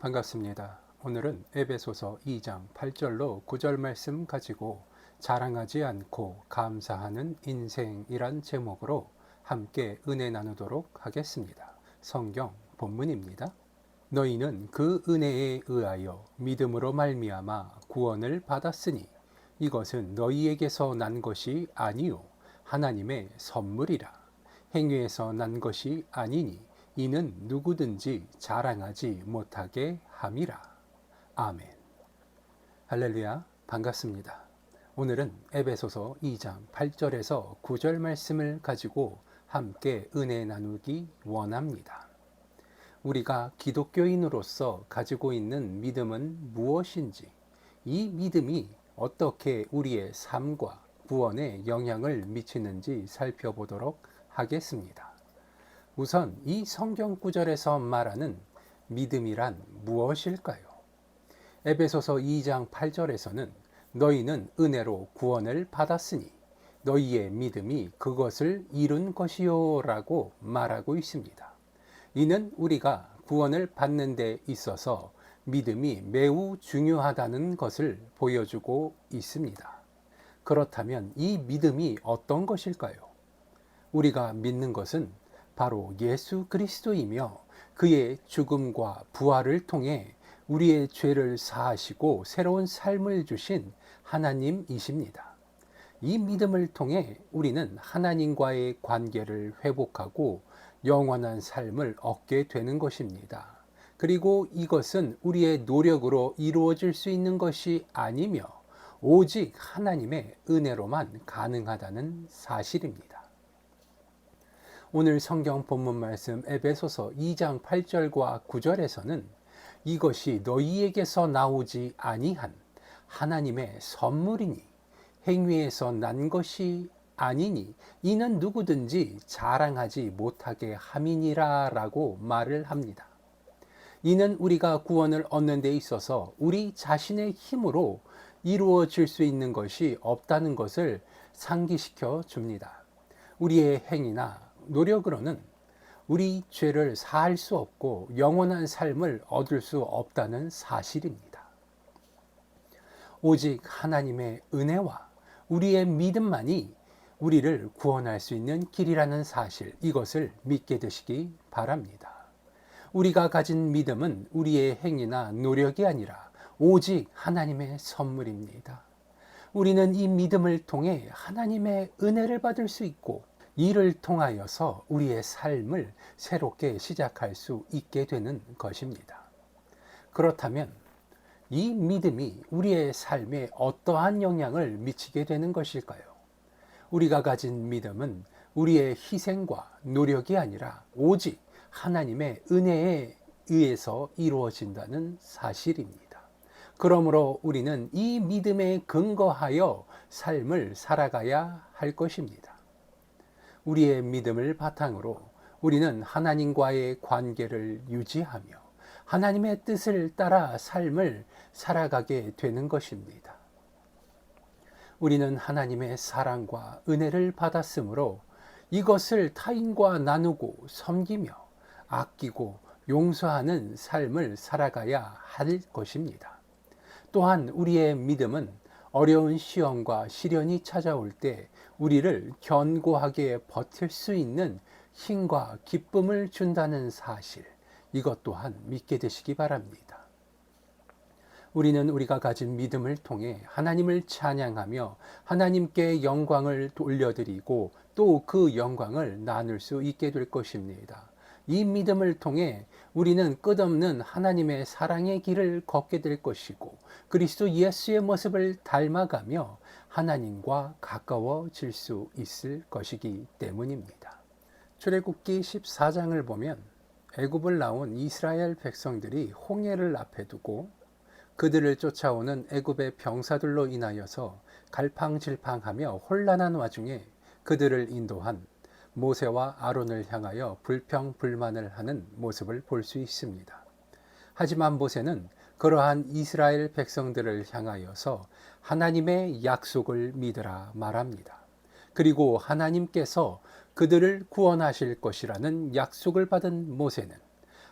반갑습니다. 오늘은 에베소서 2장 8절로 9절 말씀 가지고 자랑하지 않고 감사하는 인생이란 제목으로 함께 은혜 나누도록 하겠습니다. 성경 본문입니다. 너희는 그 은혜에 의하여 믿음으로 말미암아 구원을 받았으니 이것은 너희에게서 난 것이 아니요 하나님의 선물이라. 행위에서 난 것이 아니니 이는 누구든지 자랑하지 못하게 함이라. 아멘. 할렐루야, 반갑습니다. 오늘은 에베소서 2장 8절에서 9절 말씀을 가지고 함께 은혜 나누기 원합니다. 우리가 기독교인으로서 가지고 있는 믿음은 무엇인지, 이 믿음이 어떻게 우리의 삶과 구원에 영향을 미치는지 살펴보도록 하겠습니다. 우선 이 성경 구절에서 말하는 믿음이란 무엇일까요? 에베소서 2장 8절에서는 너희는 은혜로 구원을 받았으니 너희의 믿음이 그것을 이룬 것이요 라고 말하고 있습니다. 이는 우리가 구원을 받는 데 있어서 믿음이 매우 중요하다는 것을 보여주고 있습니다. 그렇다면 이 믿음이 어떤 것일까요? 우리가 믿는 것은 바로 예수 그리스도이며 그의 죽음과 부활을 통해 우리의 죄를 사하시고 새로운 삶을 주신 하나님이십니다. 이 믿음을 통해 우리는 하나님과의 관계를 회복하고 영원한 삶을 얻게 되는 것입니다. 그리고 이것은 우리의 노력으로 이루어질 수 있는 것이 아니며 오직 하나님의 은혜로만 가능하다는 사실입니다. 오늘 성경 본문 말씀 에베소서 2장 8절과 9절에서는 이것이 너희에게서 나오지 아니한 하나님의 선물이니 행위에서 난 것이 아니니 이는 누구든지 자랑하지 못하게 함이니라 라고 말을 합니다. 이는 우리가 구원을 얻는 데 있어서 우리 자신의 힘으로 이루어질 수 있는 것이 없다는 것을 상기시켜 줍니다. 우리의 행위나 노력으로는 우리 죄를 사할 수 없고 영원한 삶을 얻을 수 없다는 사실입니다. 오직 하나님의 은혜와 우리의 믿음만이 우리를 구원할 수 있는 길이라는 사실, 이것을 믿게 되시기 바랍니다. 우리가 가진 믿음은 우리의 행위나 노력이 아니라 오직 하나님의 선물입니다. 우리는 이 믿음을 통해 하나님의 은혜를 받을 수 있고 이를 통하여서 우리의 삶을 새롭게 시작할 수 있게 되는 것입니다. 그렇다면 이 믿음이 우리의 삶에 어떠한 영향을 미치게 되는 것일까요? 우리가 가진 믿음은 우리의 희생과 노력이 아니라 오직 하나님의 은혜에 의해서 이루어진다는 사실입니다. 그러므로 우리는 이 믿음에 근거하여 삶을 살아가야 할 것입니다. 우리의 믿음을 바탕으로 우리는 하나님과의 관계를 유지하며 하나님의 뜻을 따라 삶을 살아가게 되는 것입니다. 우리는 하나님의 사랑과 은혜를 받았으므로 이것을 타인과 나누고 섬기며 아끼고 용서하는 삶을 살아가야 할 것입니다. 또한 우리의 믿음은 어려운 시험과 시련이 찾아올 때 우리를 견고하게 버틸 수 있는 힘과 기쁨을 준다는 사실, 이것 또한 믿게 되시기 바랍니다. 우리는 우리가 가진 믿음을 통해 하나님을 찬양하며 하나님께 영광을 돌려드리고 또 그 영광을 나눌 수 있게 될 것입니다. 이 믿음을 통해 우리는 끝없는 하나님의 사랑의 길을 걷게 될 것이고 그리스도 예수의 모습을 닮아가며 하나님과 가까워질 수 있을 것이기 때문입니다. 출애굽기 14장을 보면 애굽을 나온 이스라엘 백성들이 홍해를 앞에 두고 그들을 쫓아오는 애굽의 병사들로 인하여서 갈팡질팡하며 혼란한 와중에 그들을 인도한 모세와 아론을 향하여 불평불만을 하는 모습을 볼 수 있습니다. 하지만 모세는 그러한 이스라엘 백성들을 향하여서 하나님의 약속을 믿으라 말합니다. 그리고 하나님께서 그들을 구원하실 것이라는 약속을 받은 모세는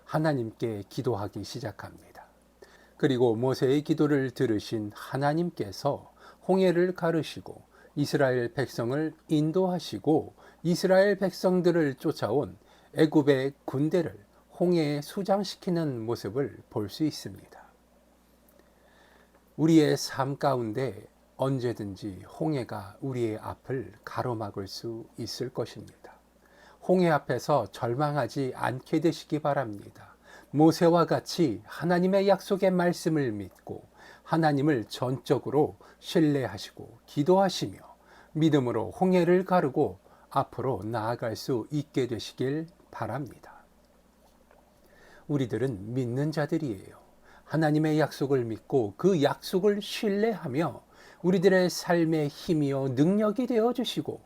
하나님께 기도하기 시작합니다. 그리고 모세의 기도를 들으신 하나님께서 홍해를 가르시고 이스라엘 백성을 인도하시고 이스라엘 백성들을 쫓아온 애굽의 군대를 홍해에 수장시키는 모습을 볼 수 있습니다. 우리의 삶 가운데 언제든지 홍해가 우리의 앞을 가로막을 수 있을 것입니다. 홍해 앞에서 절망하지 않게 되시기 바랍니다. 모세와 같이 하나님의 약속의 말씀을 믿고 하나님을 전적으로 신뢰하시고 기도하시며 믿음으로 홍해를 가르고 앞으로 나아갈 수 있게 되시길 바랍니다. 우리들은 믿는 자들이에요. 하나님의 약속을 믿고 그 약속을 신뢰하며 우리들의 삶의 힘이요 능력이 되어 주시고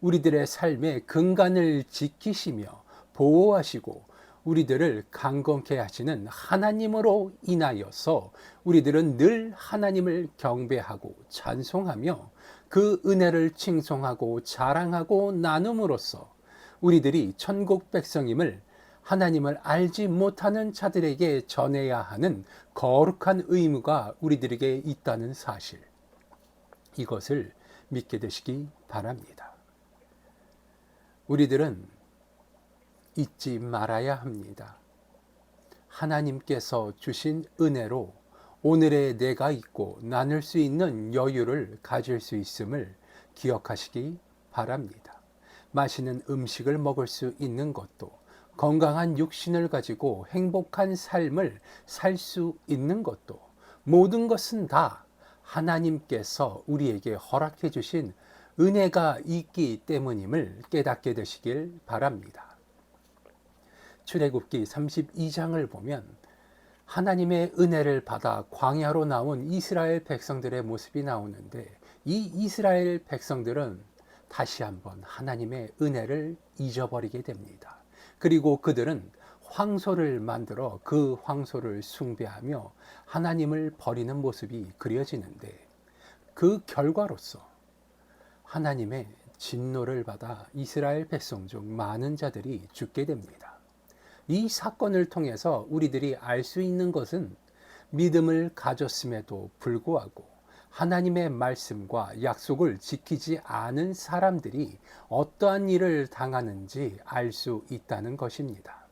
우리들의 삶의 근간을 지키시며 보호하시고 우리들을 강건케 하시는 하나님으로 인하여서 우리들은 늘 하나님을 경배하고 찬송하며 그 은혜를 칭송하고 자랑하고 나눔으로써 우리들이 천국 백성임을 하나님을 알지 못하는 자들에게 전해야 하는 거룩한 의무가 우리들에게 있다는 사실, 이것을 믿게 되시기 바랍니다. 우리들은 잊지 말아야 합니다. 하나님께서 주신 은혜로 오늘의 내가 있고 나눌 수 있는 여유를 가질 수 있음을 기억하시기 바랍니다. 맛있는 음식을 먹을 수 있는 것도, 건강한 육신을 가지고 행복한 삶을 살 수 있는 것도, 모든 것은 다 하나님께서 우리에게 허락해 주신 은혜가 있기 때문임을 깨닫게 되시길 바랍니다. 출애굽기 32장을 보면 하나님의 은혜를 받아 광야로 나온 이스라엘 백성들의 모습이 나오는데, 이 이스라엘 백성들은 다시 한번 하나님의 은혜를 잊어버리게 됩니다. 그리고 그들은 황소를 만들어 그 황소를 숭배하며 하나님을 버리는 모습이 그려지는데, 그 결과로서 하나님의 진노를 받아 이스라엘 백성 중 많은 자들이 죽게 됩니다. 이 사건을 통해서 우리들이 알 수 있는 것은 믿음을 가졌음에도 불구하고 하나님의 말씀과 약속을 지키지 않은 사람들이 어떠한 일을 당하는지 알 수 있다는 것입니다.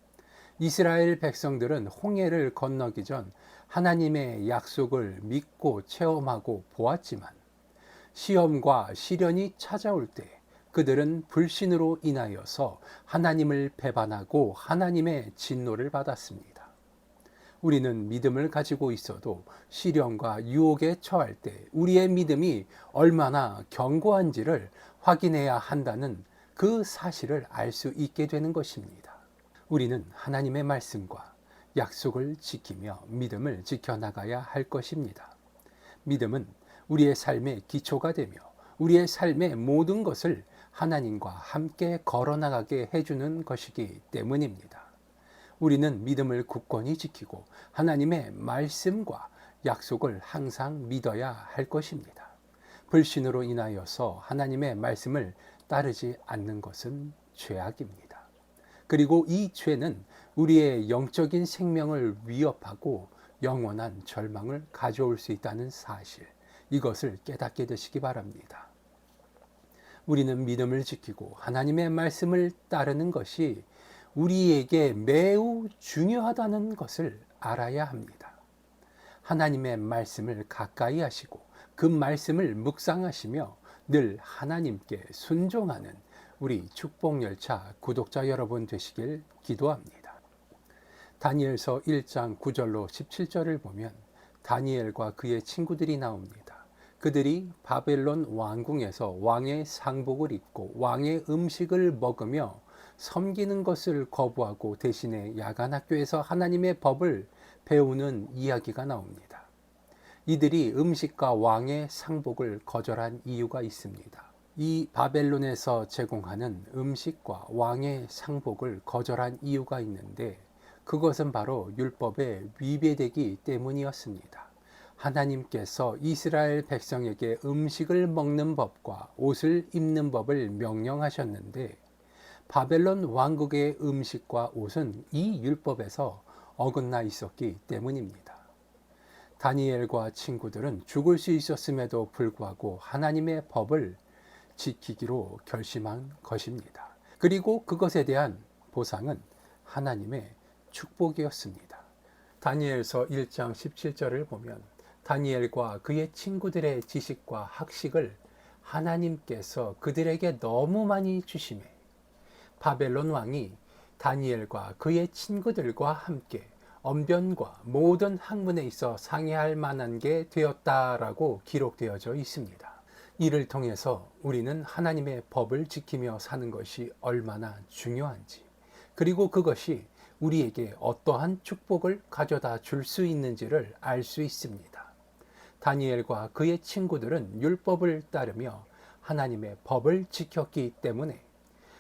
이스라엘 백성들은 홍해를 건너기 전 하나님의 약속을 믿고 체험하고 보았지만 시험과 시련이 찾아올 때 그들은 불신으로 인하여서 하나님을 배반하고 하나님의 진노를 받았습니다. 우리는 믿음을 가지고 있어도 시련과 유혹에 처할 때 우리의 믿음이 얼마나 견고한지를 확인해야 한다는 그 사실을 알 수 있게 되는 것입니다. 우리는 하나님의 말씀과 약속을 지키며 믿음을 지켜나가야 할 것입니다. 믿음은 우리의 삶의 기초가 되며 우리의 삶의 모든 것을 하나님과 함께 걸어나가게 해주는 것이기 때문입니다. 우리는 믿음을 굳건히 지키고 하나님의 말씀과 약속을 항상 믿어야 할 것입니다. 불신으로 인하여서 하나님의 말씀을 따르지 않는 것은 죄악입니다. 그리고 이 죄는 우리의 영적인 생명을 위협하고 영원한 절망을 가져올 수 있다는 사실, 이것을 깨닫게 되시기 바랍니다. 우리는 믿음을 지키고 하나님의 말씀을 따르는 것이 우리에게 매우 중요하다는 것을 알아야 합니다. 하나님의 말씀을 가까이 하시고 그 말씀을 묵상하시며 늘 하나님께 순종하는 우리 축복열차 구독자 여러분 되시길 기도합니다. 다니엘서 1장 9절로 17절을 보면 다니엘과 그의 친구들이 나옵니다. 그들이 바벨론 왕궁에서 왕의 상복을 입고 왕의 음식을 먹으며 섬기는 것을 거부하고 대신에 야간 학교에서 하나님의 법을 배우는 이야기가 나옵니다. 이들이 음식과 왕의 상복을 거절한 이유가 있습니다. 이 바벨론에서 제공하는 음식과 왕의 상복을 거절한 이유가 있는데, 그것은 바로 율법에 위배되기 때문이었습니다. 하나님께서 이스라엘 백성에게 음식을 먹는 법과 옷을 입는 법을 명령하셨는데, 바벨론 왕국의 음식과 옷은 이 율법에서 어긋나 있었기 때문입니다. 다니엘과 친구들은 죽을 수 있었음에도 불구하고 하나님의 법을 지키기로 결심한 것입니다. 그리고 그것에 대한 보상은 하나님의 축복이었습니다. 다니엘서 1장 17절을 보면 다니엘과 그의 친구들의 지식과 학식을 하나님께서 그들에게 너무 많이 주심에 바벨론 왕이 다니엘과 그의 친구들과 함께 언변과 모든 학문에 있어 상의할 만한 게 되었다라고 기록되어져 있습니다. 이를 통해서 우리는 하나님의 법을 지키며 사는 것이 얼마나 중요한지, 그리고 그것이 우리에게 어떠한 축복을 가져다 줄 수 있는지를 알 수 있습니다. 다니엘과 그의 친구들은 율법을 따르며 하나님의 법을 지켰기 때문에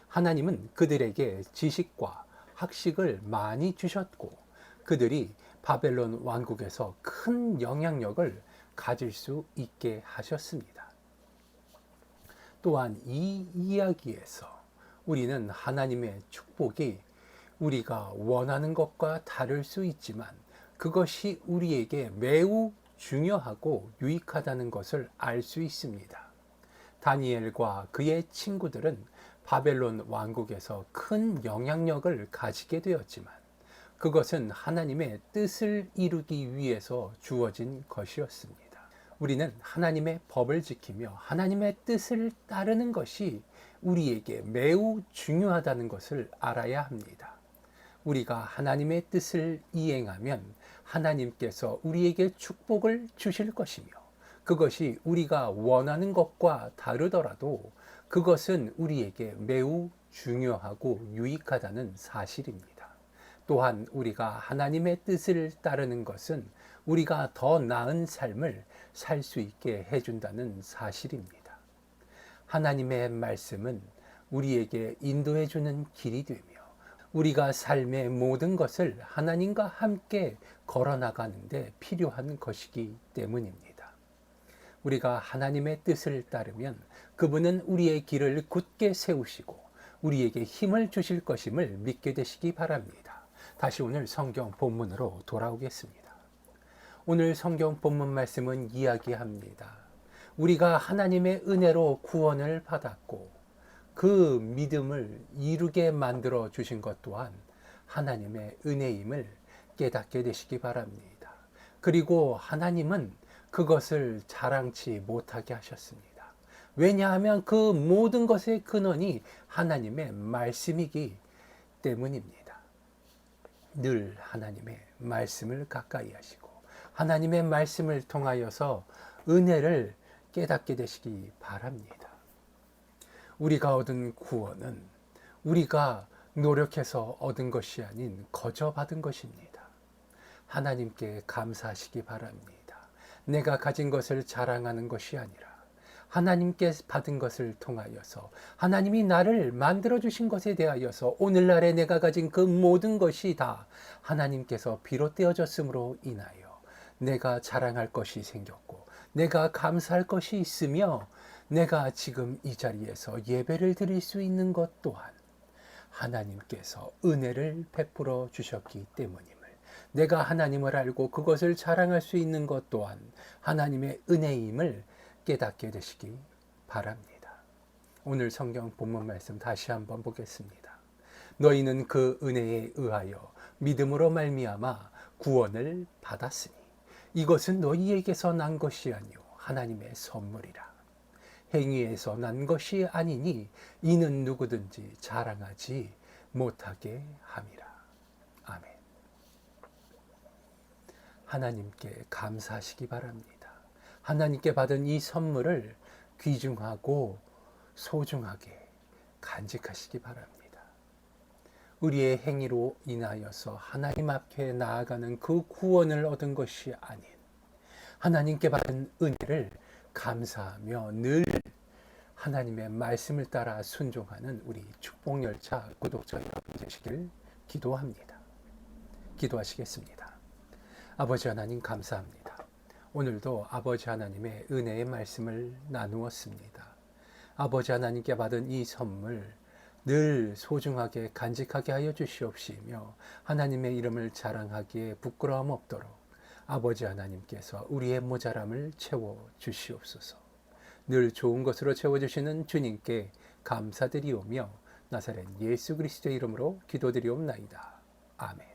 하나님은 그들에게 지식과 학식을 많이 주셨고 그들이 바벨론 왕국에서 큰 영향력을 가질 수 있게 하셨습니다. 또한 이 이야기에서 우리는 하나님의 축복이 우리가 원하는 것과 다를 수 있지만 그것이 우리에게 매우 중요하고 유익하다는 것을 알 수 있습니다. 다니엘과 그의 친구들은 바벨론 왕국에서 큰 영향력을 가지게 되었지만 그것은 하나님의 뜻을 이루기 위해서 주어진 것이었습니다. 우리는 하나님의 법을 지키며 하나님의 뜻을 따르는 것이 우리에게 매우 중요하다는 것을 알아야 합니다. 우리가 하나님의 뜻을 이행하면 하나님께서 우리에게 축복을 주실 것이며 그것이 우리가 원하는 것과 다르더라도 그것은 우리에게 매우 중요하고 유익하다는 사실입니다. 또한 우리가 하나님의 뜻을 따르는 것은 우리가 더 나은 삶을 살 수 있게 해준다는 사실입니다. 하나님의 말씀은 우리에게 인도해 주는 길이 되며 우리가 삶의 모든 것을 하나님과 함께 걸어나가는데 필요한 것이기 때문입니다. 우리가 하나님의 뜻을 따르면 그분은 우리의 길을 굳게 세우시고 우리에게 힘을 주실 것임을 믿게 되시기 바랍니다. 다시 오늘 성경 본문으로 돌아오겠습니다. 오늘 성경 본문 말씀은 이야기합니다. 우리가 하나님의 은혜로 구원을 받았고 그 믿음을 이루게 만들어 주신 것 또한 하나님의 은혜임을 깨닫게 되시기 바랍니다. 그리고 하나님은 그것을 자랑치 못하게 하셨습니다. 왜냐하면 그 모든 것의 근원이 하나님의 말씀이기 때문입니다. 늘 하나님의 말씀을 가까이 하시고 하나님의 말씀을 통하여서 은혜를 깨닫게 되시기 바랍니다. 우리가 얻은 구원은 우리가 노력해서 얻은 것이 아닌 거저 받은 것입니다. 하나님께 감사하시기 바랍니다. 내가 가진 것을 자랑하는 것이 아니라 하나님께 받은 것을 통하여서 하나님이 나를 만들어주신 것에 대하여서 오늘날에 내가 가진 그 모든 것이 다 하나님께서 비롯되어졌으므로 인하여 내가 자랑할 것이 생겼고 내가 감사할 것이 있으며 내가 지금 이 자리에서 예배를 드릴 수 있는 것 또한 하나님께서 은혜를 베풀어 주셨기 때문임을, 내가 하나님을 알고 그것을 자랑할 수 있는 것 또한 하나님의 은혜임을 깨닫게 되시기 바랍니다. 오늘 성경 본문 말씀 다시 한번 보겠습니다. 너희는 그 은혜에 의하여 믿음으로 말미암아 구원을 받았으니 이것은 너희에게서 난 것이 아니요 하나님의 선물이라. 행위에서 난 것이 아니니 이는 누구든지 자랑하지 못하게 함이라. 아멘. 하나님께 감사하시기 바랍니다. 하나님께 받은 이 선물을 귀중하고 소중하게 간직하시기 바랍니다. 우리의 행위로 인하여서 하나님 앞에 나아가는 그 구원을 얻은 것이 아닌 하나님께 받은 은혜를 감사하며 늘 하나님의 말씀을 따라 순종하는 우리 축복열차 구독자 여러분 되시길 기도합니다. 기도하시겠습니다. 아버지 하나님 감사합니다. 오늘도 아버지 하나님의 은혜의 말씀을 나누었습니다. 아버지 하나님께 받은 이 선물 늘 소중하게 간직하게 하여 주시옵시며 하나님의 이름을 자랑하기에 부끄러움 없도록 아버지 하나님께서 우리의 모자람을 채워 주시옵소서. 늘 좋은 것으로 채워주시는 주님께 감사드리오며 나사렛 예수 그리스도의 이름으로 기도드리옵나이다. 아멘.